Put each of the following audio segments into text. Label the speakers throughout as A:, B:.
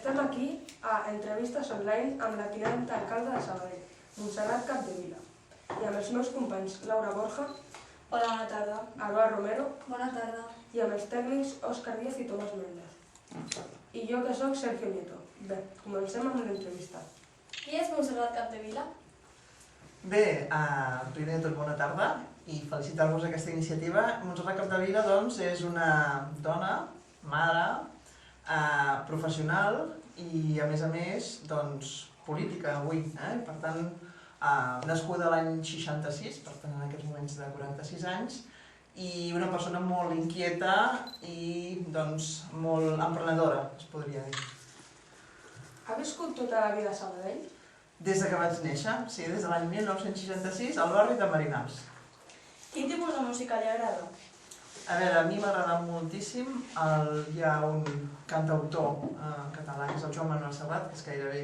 A: Estem aquí a Entrevistes Online amb la tinent d'alcalde de Sabadell, Montserrat Capdevila, i amb els meus companys Laura Borja,
B: Hola, bona tarda.
A: Alba Romero,
B: Bona tarda.
A: i amb els tècnics Òscar Díaz i Tomàs Méndez. I jo que sóc Sergio Nieto. Bé, comencem amb l'entrevista.
B: Qui és Montserrat Capdevila?
C: Bé, primer de tot bona tarda i felicitar-vos aquesta iniciativa. Montserrat Capdevila doncs, és una dona, mare, professional i a més doncs, política avui. Per tant, nascuda l'any 66, per tant en aquests moments de 46 anys, i una persona molt inquieta i doncs, molt emprenedora, es podria dir.
A: Ha viscut tota la vida a Sabadell?
C: Des que vaig néixer, sí, des de l'any 1966, al barri de Marinals.
B: Quin tipus de música li agrada?
C: A veure, a mi m'agrada moltíssim, hi ha un cantautor català, que és el Joan Manuel Serrat, que és gairebé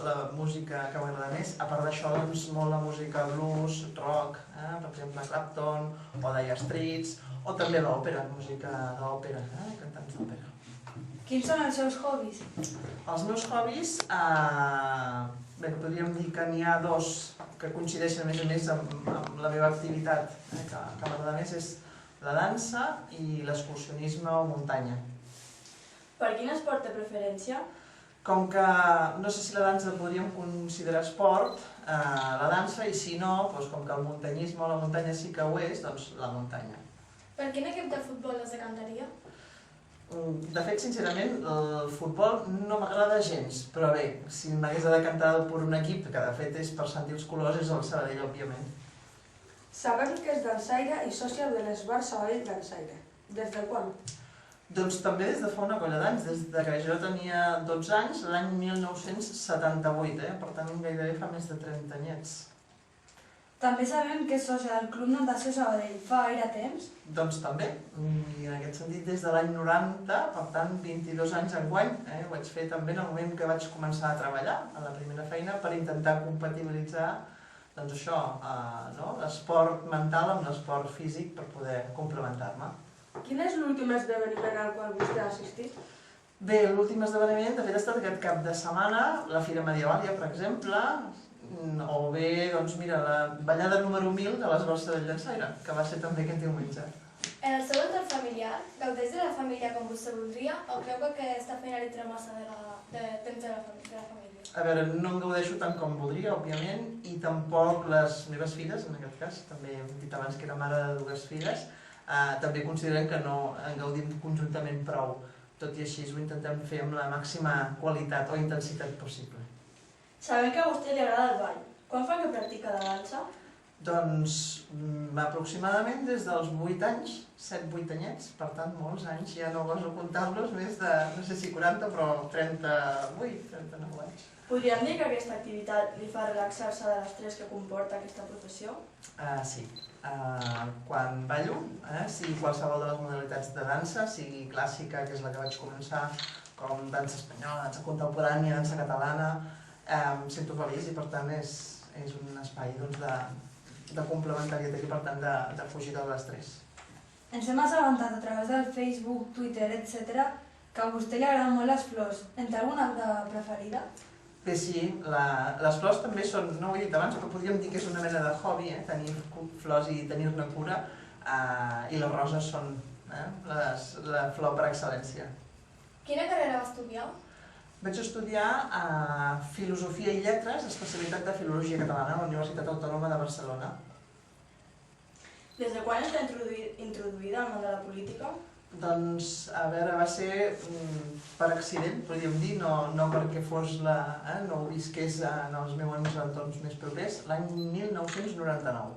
C: la música que m'agrada més. A part d'això, doncs, molt la música blues, rock, per exemple Clapton, o Dire Straits, o també l'òpera, música d'òpera, cantants d'òpera.
B: Quins són els seus hobbies?
C: Els meus hobbies, bé, podríem dir que n'hi ha dos que coincideixen a més amb la meva activitat, que m'agrada més, és la dansa i l'excursionisme o muntanya.
B: Per quin esport té preferència?
C: Com que no sé si la dansa la podríem considerar esport, la dansa, i si no, doncs, com que el muntanyisme o la muntanya sí que ho és, doncs la muntanya.
B: Per quin equip de futbol es decantaria?
C: De fet, sincerament, el futbol no m'agrada gens, però bé, si m'hagués de decantar per un equip, que de fet és per sentir els colors, és el Sabadell, òbviament.
A: Sabem que és dansaire i sòcia de l'Esbar Sabadell Dansaire. Des de quan?
C: Doncs també des de fa una colla d'anys, des que jo tenia 12 anys, l'any 1978, per tant gairebé fa més de 30 anyets.
B: També sabem que és sòcia del Club Natació Sabadell. Fa gaire temps?
C: Doncs també, i en aquest sentit des de l'any 90, per tant 22 anys enguany, ho vaig fer també en el moment que vaig començar a treballar a la primera feina per intentar compatibilitzar doncs això, l'esport mental amb l'esport físic per poder complementar-me.
A: Quin és l'últim esdeveniment al qual vostè ha assistit?
C: Bé, l'últim esdeveniment de fet ha estat aquest cap de setmana, la Fira Medievàlia, per exemple, o bé, doncs mira, la ballada número 1000 de l'Esbar Sabadell Dansaire, que va ser també aquest diumenge.
B: En el seu entorn familiar, gaudeix de la família com vostè voldria o creu que aquesta feina li treu massa de temps de la família?
C: A veure, no en gaudeixo tant com voldria, òbviament, i tampoc les meves filles, en aquest cas, també hem dit abans que era mare de dues filles, també consideren que no en gaudim conjuntament prou. Tot i així ho intentem fer amb la màxima qualitat o intensitat possible.
B: Sabem que a vostè li agrada el ball. Quan fa que practica la dansa?
C: Doncs aproximadament des dels 8 anys, 7-8 anyets, per tant molts anys, ja no goso comptar-los, més de, no sé si 40, però 38, 39 anys.
B: Podríem dir que aquesta activitat li fa relaxar-se de l'estrès que comporta aquesta professió?
C: Sí. Quan ballo, sigui qualsevol de les modalitats de dansa, sigui clàssica, que és la que vaig començar, com dansa espanyola, dansa contemporània, dansa catalana, em sento feliç i per tant és un espai de complementarietat i per tant de fugir de l'estrès.
B: Ens hem assabentat a través del Facebook, Twitter, etc. que a vostè li agraden molt les flors. En té alguna preferida?
C: Bé, sí, les flors també són, no ho he dit abans, però podríem dir que és una mena de hobby, tenir flors i tenir-ne cura, i les roses són la flor per excel·lència.
B: Quina carrera va estudiar?
C: Vaig estudiar Filosofia i Lletres, especialitat de Filologia Catalana a la Universitat Autònoma de Barcelona.
B: Des de quan està introduïda al món de la política?
C: Doncs, a veure, va ser per accident, podríem dir, no perquè no ho visqués en els meus entorns més propers, l'any 1999.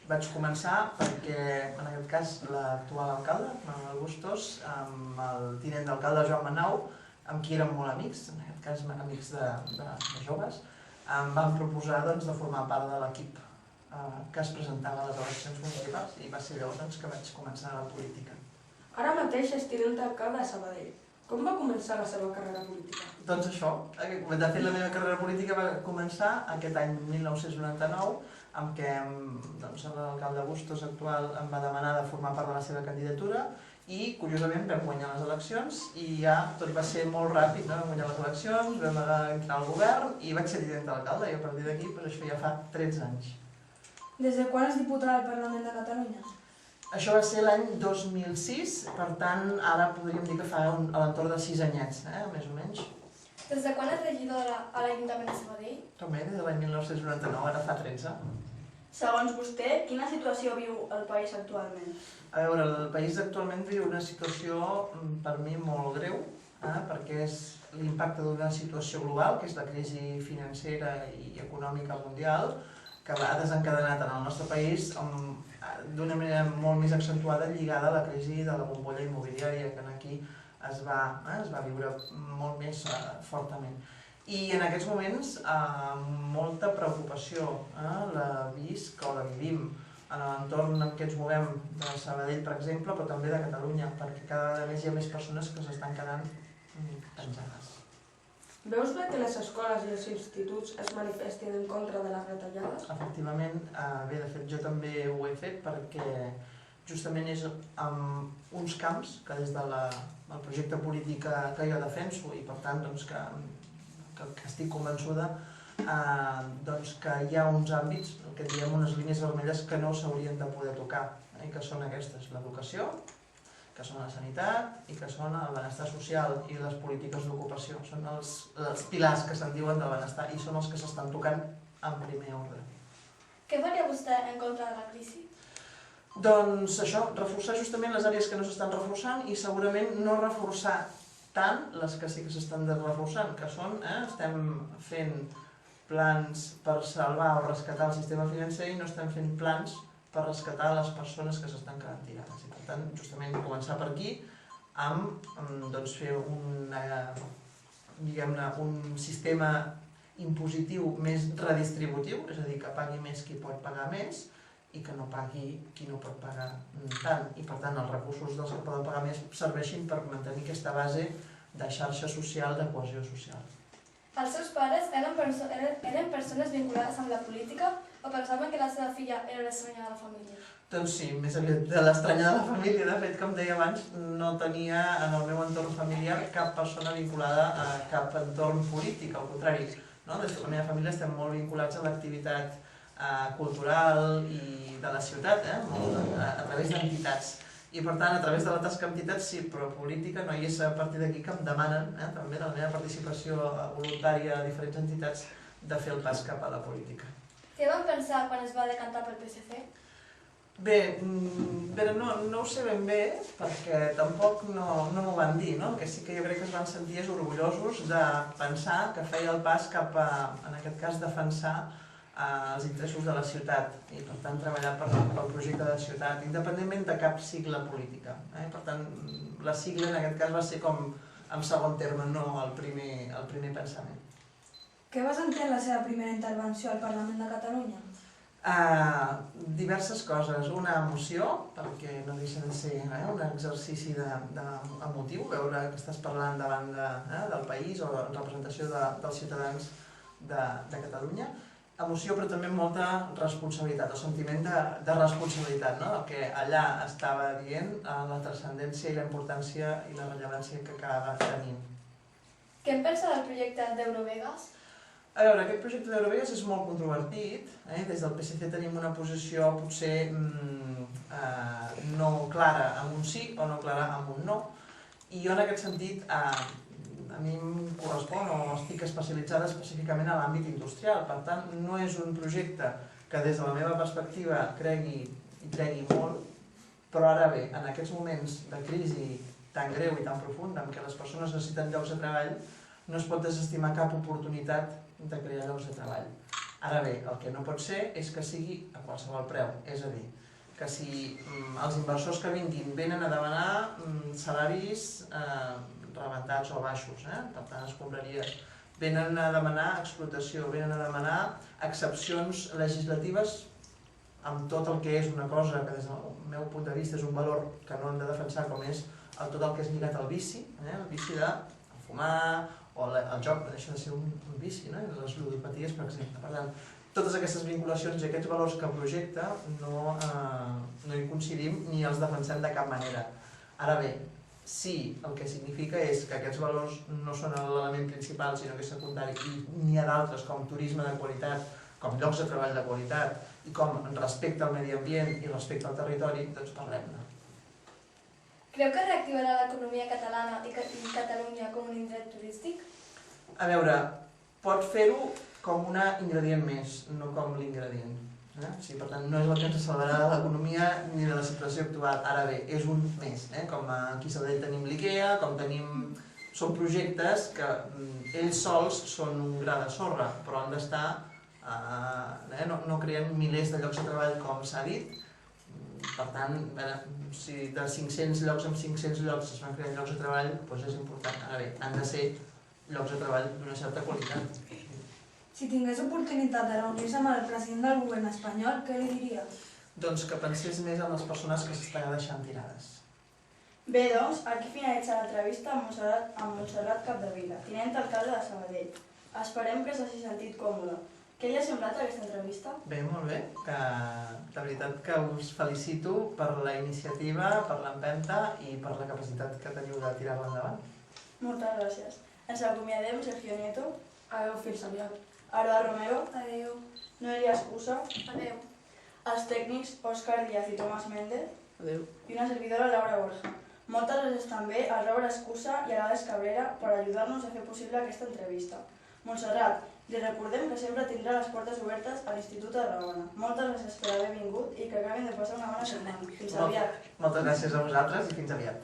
C: Vaig començar perquè, en aquest cas, l'actual alcalde, Manuel Bustos, amb el tinent d'alcalde Joan Manau, amb qui érem molt amics, en aquest cas amics de joves, em van proposar de formar part de l'equip que es presentava a les eleccions municipals i va ser llavors que vaig començar la política.
A: Ara mateix és tinent d'alcalde de Sabadell. Com va començar la seva carrera política?
C: Doncs això, de fet la meva carrera política va començar aquest any 1999, amb què l'alcalde Bustos actual em va demanar de formar part de la seva candidatura i curiosament vam guanyar les eleccions i ja tot va ser molt ràpid, no? Vam guanyar les eleccions, vam entrar al govern i vaig ser tinent d'alcalde i a partir d'aquí això ja fa 13 anys.
B: Des de quan és diputada al Parlament de Catalunya?
C: Això va ser l'any 2006, per tant ara podríem dir que fa a l'entorn de 6 anyets, més o menys.
B: Des de quan és regidora a l'Ajuntament de Sabadell?
C: També des de l'any 1999, ara fa 13.
D: Segons vostè, quina situació viu el país actualment?
C: A veure, el país actualment viu una situació per mi molt greu, perquè és l'impacte d'una situació global, que és la crisi financera i econòmica mundial, que ha desencadenat en el nostre país d'una manera molt més accentuada lligada a la crisi de la bombolla immobiliària, que aquí es va viure molt més fortament. I en aquests moments molta preocupació la visc o la vivim en l'entorn en què ens movem de Sabadell, per exemple, però també de Catalunya, perquè cada vegada més hi ha més persones que s'estan quedant penjades.
A: Veus bé que les escoles i els instituts es manifestin en contra de les retallades?
C: Efectivament, bé, de fet jo també ho he fet perquè justament és en uns camps que des del projecte polític que jo defenso i per tant que estic convençuda que hi ha uns àmbits, el que diem unes línies vermelles que no s'haurien de poder tocar, i que són aquestes, l'educació, que són la sanitat i que són el benestar social i les polítiques d'ocupació. Són els pilars que se'n diuen del benestar i són els que s'estan tocant en primer ordre.
B: Què faria vostè en contra de la crisi?
C: Doncs això, reforçar justament les àrees que no s'estan reforçant i segurament no reforçar tant les que sí que s'estan reforçant, que són, estem fent plans per salvar o rescatar el sistema financer i no estem fent plans per rescatar les persones que s'estan quedant tirades. I per tant, justament començar per aquí amb fer un sistema impositiu més redistributiu, és a dir, que pagui més qui pot pagar més i que no pagui qui no pot pagar tant. I per tant, els recursos dels que poden pagar més serveixin per mantenir aquesta base de xarxa social, de cohesió social.
B: Els seus pares eren persones vinculades amb la política o pensaven que la seva filla era l'estranya de la família?
C: Doncs sí, més aviat de l'estranya de la família. De fet, com deia abans, no tenia en el meu entorn familiar cap persona vinculada a cap entorn polític, al contrari. Des de la meva família estem molt vinculats a l'activitat cultural i de la ciutat, a través d'entitats. I per tant, a través de la tasca d'entitats sí, però política no hi és a partir d'aquí que em demanen, també de la meva participació voluntària a diferents entitats, de fer el pas cap a la política.
B: Què van pensar quan es va decantar pel PSC?
C: Bé, no ho sé ben bé, perquè tampoc no m'ho van dir, no? El que sí que jo crec que es van sentir és orgullosos de pensar que feia el pas cap a, en aquest cas, defensar els interessos de la ciutat i per tant treballar pel projecte de la ciutat, independentment de cap sigla política. Per tant, la sigla en aquest cas va ser com en segon terme, no el primer pensament.
B: Què va sentir en la seva primera intervenció al Parlament de Catalunya?
C: Diverses coses. Una emoció, perquè no deixa de ser un exercici emotiu, veure que estàs parlant davant del país o en representació dels ciutadans de Catalunya. Emoció, però també molta responsabilitat, el sentiment de responsabilitat, el que allà estava dient, la transcendència i la importància i la rellevància que acaba tenint.
B: Què en pensa del projecte d'Eurovegas?
C: A veure, aquest projecte d'Eurovegas és molt controvertit. Des del PSC tenim una posició potser no clara amb un sí o no clara amb un no. I jo en aquest sentit, a mi em correspon o estic especialitzada específicament a l'àmbit industrial. Per tant, no és un projecte que des de la meva perspectiva cregui molt, però ara bé, en aquests moments de crisi tan greu i tan profunda en què les persones necessiten llocs de treball, no es pot desestimar cap oportunitat de crear llocs de treball. Ara bé, el que no pot ser és que sigui a qualsevol preu, és a dir, que si els inversors que vinguin venen a demanar salaris rebentats o baixos, per tant escombraries, venen a demanar explotació, venen a demanar excepcions legislatives amb tot el que és una cosa que des del meu punt de vista és un valor que no hem de defensar, com és tot el que és lligat al vici, el vici de fumar o el joc no deixa de ser un vici, les ludopaties, per exemple. Per tant, totes aquestes vinculacions i aquests valors que projecta no hi coincidim ni els defensem de cap manera. Ara bé, sí, el que significa és que aquests valors no són l'element principal, sinó que és secundari, i n'hi ha d'altres com turisme de qualitat, com llocs de treball de qualitat, i com respecte al medi ambient i respecte al territori, doncs parlem-ne.
B: Creu que reactivarà l'economia catalana i Catalunya com un indret turístic?
C: A veure, pot fer-ho com un ingredient més, no com l'ingredient. Per tant, no és el que ens salvarà de l'economia ni de la situació actual. Ara bé, és un més, com aquí a Sabadell tenim l'IKEA, com tenim... Són projectes que ells sols són un gra de sorra, però han d'estar... No creen milers de llocs de treball, com s'ha dit. Per tant, si de 500 llocs en 500 llocs es van crear llocs de treball, doncs és important. Ara bé, han de ser llocs de treball d'una certa qualitat.
E: Si tingués oportunitat de reunir-se amb el president del govern espanyol, què li diria?
C: Doncs que pensés més en les persones que s'estan deixant tirades.
D: Bé, doncs, aquí finalitza l'entrevista amb Montserrat Capdevila, tinent alcalde de Sabadell. Esperem que s'hagi sentit còmode. Què li ha semblat aquesta entrevista?
C: Bé, molt bé. De veritat que us felicito per la iniciativa, per l'empenta i per la capacitat que teniu de tirar-la endavant.
D: Moltes gràcies. Ens acomiadem, Sergio Nieto.
A: Adéu, fins aviat.
D: Aroa Romero.
B: Adéu.
D: Noelia Escusa.
B: Adéu.
D: Els tècnics Òscar Díaz i Tomàs Méndez.
C: Adéu.
D: I una servidora, Laura Borja. Moltes gràcies també a Laura Escusa i a l'Ades Cabrera per ajudar-nos a fer possible aquesta entrevista. Montserrat, li recordem que sempre tindrà les portes obertes a l'Institut de Tarragona. Moltes gràcies per haver vingut i que acabin de passar una bona setmana. Fins aviat.
C: Moltes gràcies a vosaltres i fins aviat.